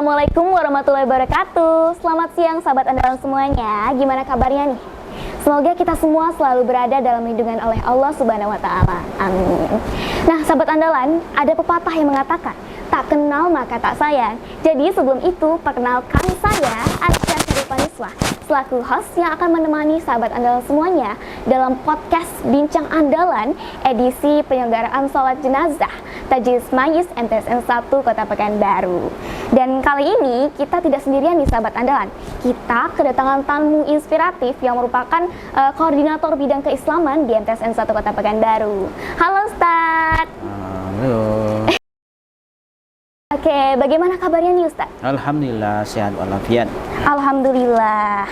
Assalamualaikum warahmatullahi wabarakatuh. Selamat siang sahabat andalan semuanya. Gimana kabarnya nih? Semoga kita semua selalu berada dalam lindungan oleh Allah Subhanahu wa taala. Amin. Nah, sahabat andalan, ada pepatah yang mengatakan, tak kenal maka tak sayang. Jadi sebelum itu, perkenalkan saya Arsya Syarifaniswa, selaku host yang akan menemani sahabat andalan semuanya dalam podcast Bincang Andalan edisi penyelenggaraan sholat jenazah Tajis Mayis MTSN 1 Kota Pekanbaru. Dan kali ini kita tidak sendirian nih sahabat andalan. Kita kedatangan tamu inspiratif yang merupakan koordinator bidang keislaman di MTSN 1 Kota Pekanbaru. Halo Ustadz. Halo. Oke, bagaimana kabarnya nih Ustadz? Alhamdulillah sehat walafiat. Alhamdulillah.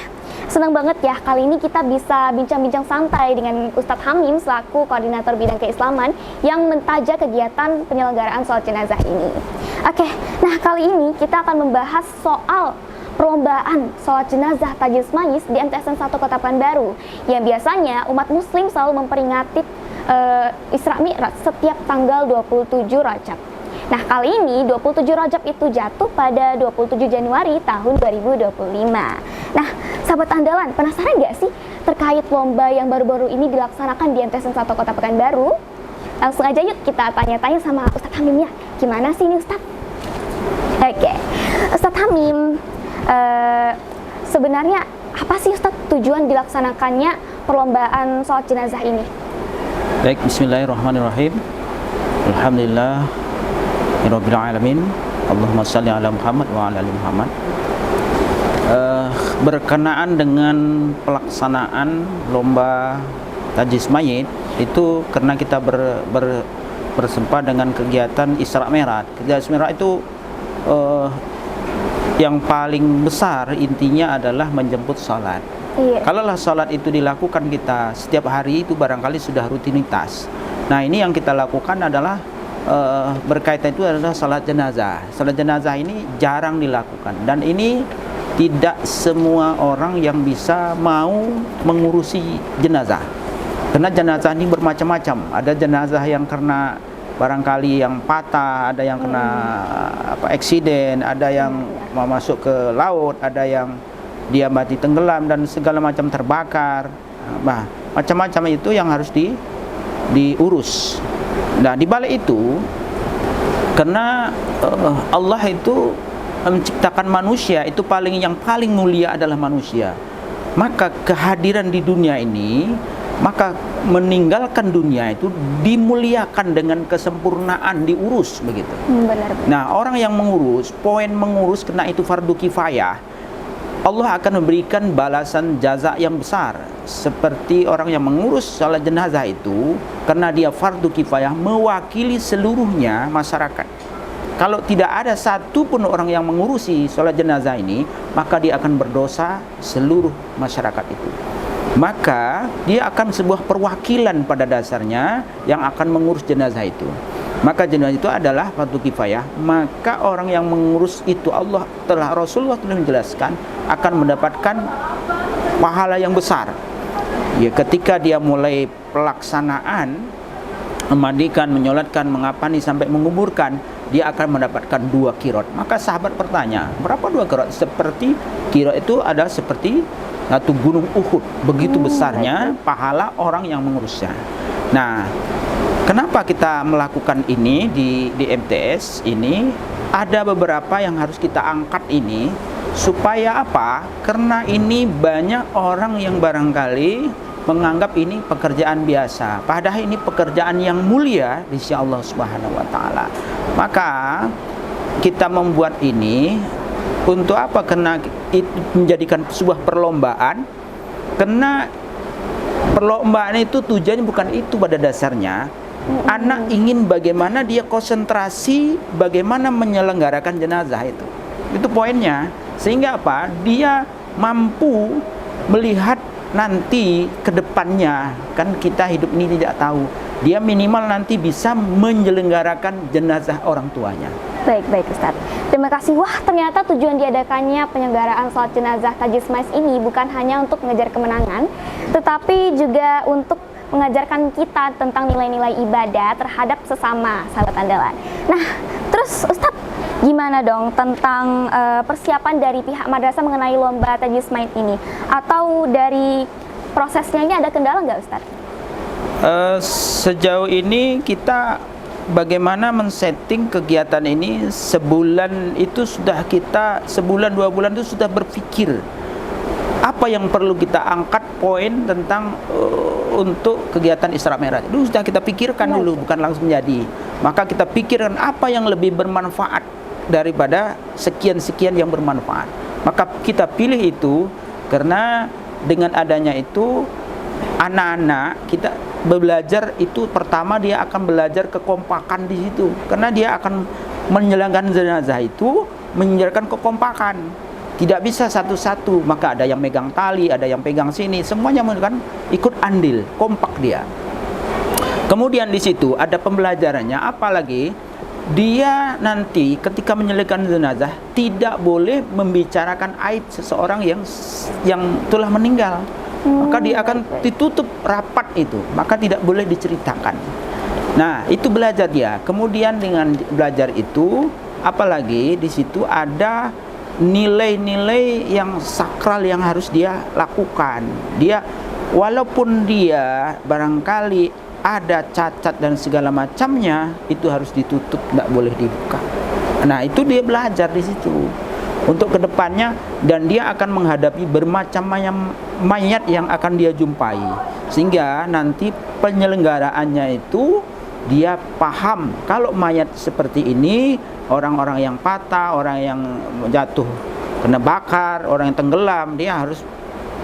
Senang banget ya kali ini kita bisa bincang-bincang santai dengan Ustadz Hamim selaku koordinator bidang keislaman yang mentaja kegiatan penyelenggaraan sholat jenazah ini. Oke, nah kali ini kita akan membahas soal perlombaan sholat jenazah Tajis Mayis di MTSN 1 Kota Pekanbaru yang biasanya umat muslim selalu memperingati Isra Mi'raj setiap tanggal 27 Rajab. Nah, kali ini 27 Rajab itu jatuh pada 27 Januari tahun 2025. Nah, sahabat andalan, penasaran gak sih terkait lomba yang baru-baru ini dilaksanakan di MTSN 1 Kota Pekanbaru? Langsung aja yuk kita tanya-tanya sama Ustadz Hamim ya. Gimana sih ini Ustadz? Oke, Ustadz Hamim, sebenarnya apa sih Ustadz tujuan dilaksanakannya perlombaan sholat jenazah ini? Baik, bismillahirrahmanirrahim. Alhamdulillah Rabbil alamin. Allahumma shalli ala Muhammad wa ala ali Muhammad. Berkenaan dengan pelaksanaan lomba Tajis Mayit itu karena kita bersempat dengan kegiatan Isra Mi'raj. Kegiatan Isra Mi'raj itu yang paling besar intinya adalah menjemput salat. Iya. Kalaulah salat itu dilakukan kita setiap hari itu barangkali sudah rutinitas. Nah, ini yang kita lakukan adalah berkaitan itu adalah salat jenazah. Salat jenazah ini jarang dilakukan dan ini tidak semua orang yang bisa mau mengurusi jenazah. Karena jenazah ini bermacam-macam. Ada jenazah yang karena barangkali yang patah, ada yang kena eksiden, ada yang mau masuk ke laut, ada yang dia mati tenggelam dan segala macam terbakar. Nah, macam-macam itu yang harus diurus. Nah, di balik itu karena Allah itu menciptakan manusia itu yang paling mulia adalah manusia. Maka kehadiran di dunia ini, maka meninggalkan dunia itu dimuliakan dengan kesempurnaan, diurus begitu. Benar. Nah, orang yang mengurus, karena itu fardu kifayah, Allah akan memberikan balasan jaza yang besar. Seperti orang yang mengurus salat jenazah itu, karena dia fardu kifayah mewakili seluruhnya masyarakat. Kalau tidak ada satu pun orang yang mengurusi salat jenazah ini, maka dia akan berdosa seluruh masyarakat itu. Maka dia akan sebuah perwakilan pada dasarnya yang akan mengurus jenazah itu. Maka jenazah itu adalah fardu kifayah. Maka orang yang mengurus itu Rasulullah telah menjelaskan akan mendapatkan pahala yang besar. Ya, ketika dia mulai pelaksanaan memandikan, menyolatkan, mengapani sampai menguburkan, dia akan mendapatkan 2 qiraat. Maka sahabat bertanya, berapa 2 qiraat? Seperti qiraat itu adalah seperti satu gunung Uhud. Begitu besarnya pahala orang yang mengurusnya. Nah, kenapa kita melakukan ini di MTS ini? Ada beberapa yang harus kita angkat ini supaya apa? Karena ini banyak orang yang barangkali menganggap ini pekerjaan biasa, padahal ini pekerjaan yang mulia di sisi Allah Subhanahu wa taala. Maka kita membuat ini untuk apa? Karena itu menjadikan sebuah perlombaan. Karena perlombaan itu tujuannya bukan itu pada dasarnya. Anak ingin bagaimana dia konsentrasi, bagaimana menyelenggarakan jenazah itu. Itu poinnya. Sehingga apa? Dia mampu melihat nanti ke depannya, kan kita hidup ini tidak tahu. Dia minimal nanti bisa menyelenggarakan jenazah orang tuanya. Baik Ustadz. Terima kasih. Wah, ternyata tujuan diadakannya penyelenggaraan sholat jenazah Tajis Mayis ini bukan hanya untuk mengejar kemenangan, tetapi juga untuk mengajarkan kita tentang nilai-nilai ibadah terhadap sesama sahabat andalan. Nah, terus Ustadz, Gimana dong tentang persiapan dari pihak madrasah mengenai lomba Tajwid Maid ini? Atau dari prosesnya ini ada kendala nggak Ustadz? Sejauh ini kita bagaimana men-setting kegiatan ini, sebulan 2 bulan itu sudah berpikir apa yang perlu kita angkat poin tentang untuk kegiatan Isra Mi'raj. Itu sudah kita pikirkan dulu, bukan langsung jadi. Maka kita pikirkan apa yang lebih bermanfaat daripada sekian-sekian yang bermanfaat. Maka kita pilih itu karena dengan adanya itu anak-anak kita belajar itu, pertama dia akan belajar kekompakan di situ, karena dia akan menyelenggarakan jenazah itu menyelenggarakan kekompakan, tidak bisa satu-satu, maka ada yang megang tali, ada yang pegang sini, semuanya kan ikut andil, kompak dia. Kemudian di situ ada pembelajarannya, apalagi dia nanti ketika menyelesaikan jenazah tidak boleh membicarakan aib seseorang yang telah meninggal. Maka dia akan ditutup rapat itu, maka tidak boleh diceritakan. Nah, itu belajar dia. Kemudian dengan belajar itu, apalagi di situ ada nilai-nilai yang sakral yang harus dia lakukan. Dia walaupun dia barangkali ada cacat dan segala macamnya, itu harus ditutup, tidak boleh dibuka. Nah, itu dia belajar di situ untuk kedepannya, dan dia akan menghadapi bermacam-macam mayat yang akan dia jumpai, sehingga nanti penyelenggaraannya itu dia paham kalau mayat seperti ini, orang-orang yang patah, orang yang jatuh kena bakar, orang yang tenggelam, dia harus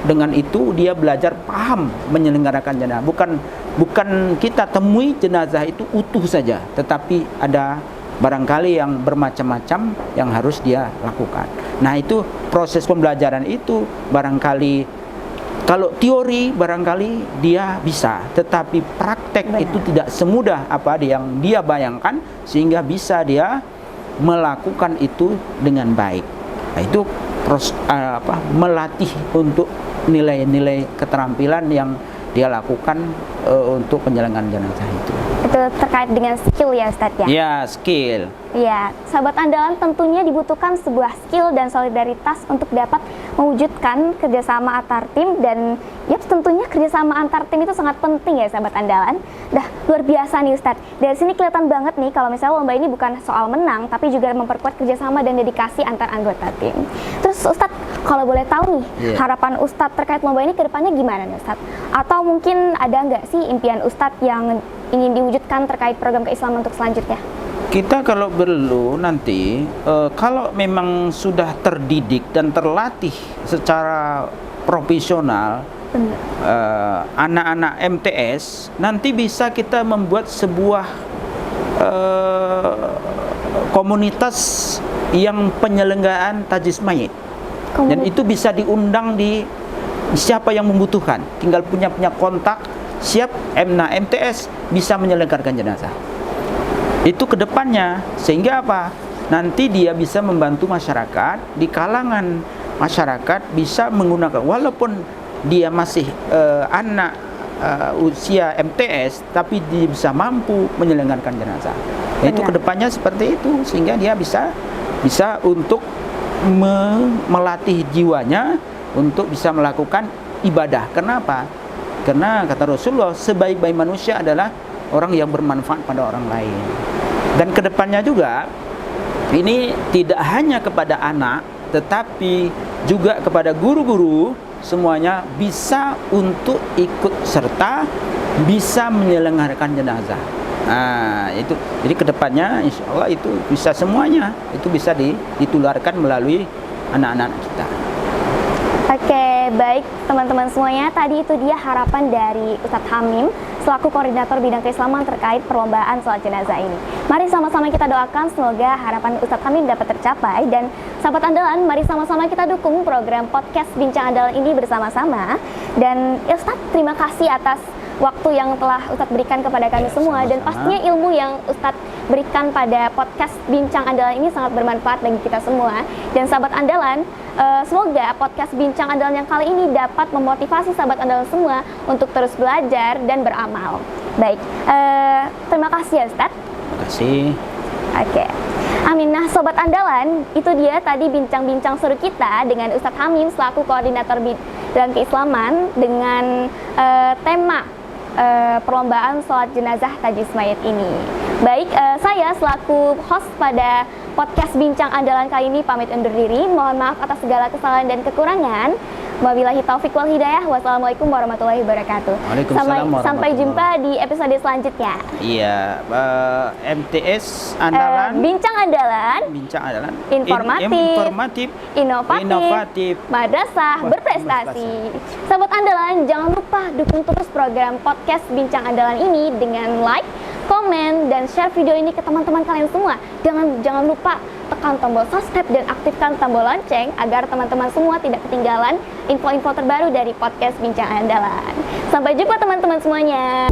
dengan itu dia belajar paham menyelenggarakan jenazah. Bukan kita temui jenazah itu utuh saja, tetapi ada barangkali yang bermacam-macam yang harus dia lakukan. Nah, itu proses pembelajaran itu barangkali kalau teori barangkali dia bisa, tetapi praktek itu tidak semudah apa yang dia bayangkan, sehingga bisa dia melakukan itu dengan baik. Nah, itu melatih untuk nilai-nilai keterampilan yang dia lakukan untuk penyelenggaraan jenazah itu. Itu terkait dengan skill ya Ustadz ya? Ya, skill. Ya, sahabat andalan, tentunya dibutuhkan sebuah skill dan solidaritas untuk dapat mewujudkan kerjasama antar tim, dan ya tentunya kerjasama antar tim itu sangat penting ya sahabat andalan. Dah luar biasa nih Ustadz. Dari sini kelihatan banget nih kalau misalnya lomba ini bukan soal menang, tapi juga memperkuat kerjasama dan dedikasi antar anggota tim. Terus Ustadz, kalau boleh tahu nih, harapan Ustadz terkait lomba ini ke depannya gimana nih Ustadz? Atau mungkin ada nggak sih impian Ustadz yang ingin diwujudkan terkait program keislaman untuk selanjutnya? Kita kalau perlu nanti kalau memang sudah terdidik dan terlatih secara profesional, anak-anak MTS, nanti bisa kita membuat sebuah komunitas yang penyelenggaraan tajwid mayit, dan itu bisa diundang di siapa yang membutuhkan, tinggal punya kontak, siap MTS bisa menyelenggarakan jenazah. Itu kedepannya, sehingga apa? Nanti dia bisa membantu masyarakat, di kalangan masyarakat bisa menggunakan, walaupun dia masih anak usia MTS, tapi dia bisa mampu menyelenggarakan jenazah. Itu kedepannya seperti itu, sehingga dia bisa untuk melatih jiwanya untuk bisa melakukan ibadah. Kenapa? Karena kata Rasulullah, sebaik-baik manusia adalah orang yang bermanfaat pada orang lain. Dan kedepannya juga ini tidak hanya kepada anak, tetapi juga kepada guru-guru, semuanya bisa untuk ikut serta bisa menyelenggarakan jenazah. Nah, itu jadi kedepannya insya Allah itu bisa semuanya, itu bisa ditularkan melalui anak-anak kita. Oke, baik teman-teman semuanya, tadi itu dia harapan dari Ustadz Hamim selaku koordinator bidang keislaman terkait perlombaan sholat jenazah ini. Mari sama-sama kita doakan semoga harapan Ustadz Hamim dapat tercapai, dan sahabat andalan, mari sama-sama kita dukung program podcast Bincang Andalan ini bersama-sama. Dan Ustadz, terima kasih atas waktu yang telah Ustadz berikan kepada kami semua, dan pastinya ilmu yang Ustadz berikan pada podcast Bincang Andalan ini sangat bermanfaat bagi kita semua. Dan sahabat andalan, semoga podcast Bincang Andalan yang kali ini dapat memotivasi sahabat andalan semua untuk terus belajar dan beramal. Baik, terima kasih ya Ustadz. Terima kasih. Oke. Amin. Nah, Sobat Andalan, itu dia tadi bincang-bincang seru kita dengan Ustadz Hamim selaku koordinator bidang keislaman dengan tema perlombaan sholat jenazah tajis mayit ini. Baik, saya selaku host pada podcast Bincang Andalan kali ini pamit undur diri. Mohon maaf atas segala kesalahan dan kekurangan. Wabillahi taufiq wal hidayah. Wassalamualaikum warahmatullahi wabarakatuh. Sampai jumpa di episode selanjutnya. Iya, MTS Andalan. Bincang Andalan. Informatif. Inovatif. Madrasah berprestasi. Sahabat Andalan, jangan lupa dukung terus program podcast Bincang Andalan ini dengan like, komen, dan share video ini ke teman-teman kalian semua. Jangan lupa tekan tombol subscribe dan aktifkan tombol lonceng agar teman-teman semua tidak ketinggalan info-info terbaru dari podcast Bincang Andalan. Sampai jumpa teman-teman semuanya.